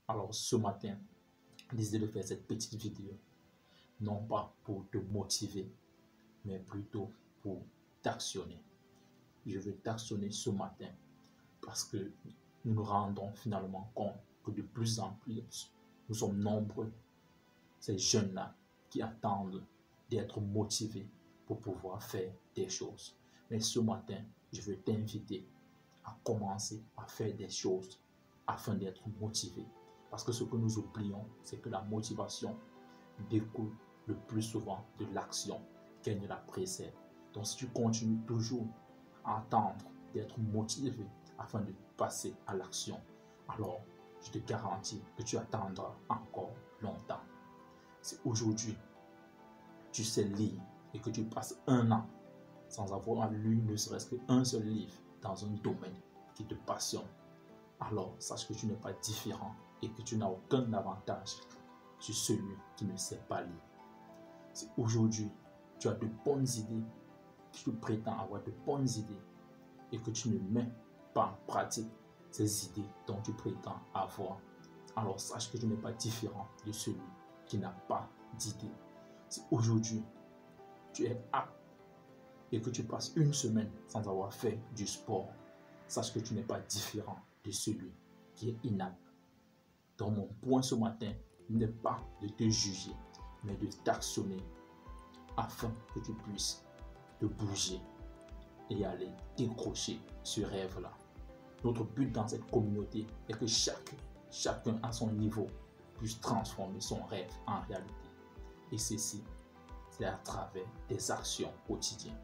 Alors ce matin, décidé de faire cette petite vidéo, non pas pour te motiver, mais plutôt pour t'actionner. Je veux t'actionner ce matin parce que nous nous rendons finalement compte que de plus en plus, nous sommes nombreux, ces jeunes-là, qui attendent d'être motivés pour pouvoir faire des choses. Mais ce matin, je veux t'inviter à commencer à faire des choses afin d'être motivé. Parce que ce que nous oublions, c'est que la motivation découle le plus souvent de l'action qu'elle ne la précède. Donc si tu continues toujours à attendre d'être motivé afin de passer à l'action, alors je te garantis que tu attendras encore longtemps. Si aujourd'hui tu sais lire et que tu passes un an sans avoir lu ne serait-ce qu'un seul livre dans un domaine qui te passionne, alors sache que tu n'es pas différent et que tu n'as aucun avantage sur celui qui ne sait pas lire. Si aujourd'hui tu as de bonnes idées, tu prétends avoir de bonnes idées et que tu ne mets pas en pratique ces idées dont tu prétends avoir, alors sache que tu n'es pas différent de celui qui n'a pas d'idées. Si aujourd'hui tu es apte et que tu passes une semaine sans avoir fait du sport, sache que tu n'es pas différent de celui qui est inapte. Donc mon point ce matin n'est pas de te juger, mais de t'actionner afin que tu puisses te bouger et aller décrocher ce rêve-là. Notre but dans cette communauté est que chacun à son niveau puisse transformer son rêve en réalité. Et ceci, c'est à travers des actions quotidiennes.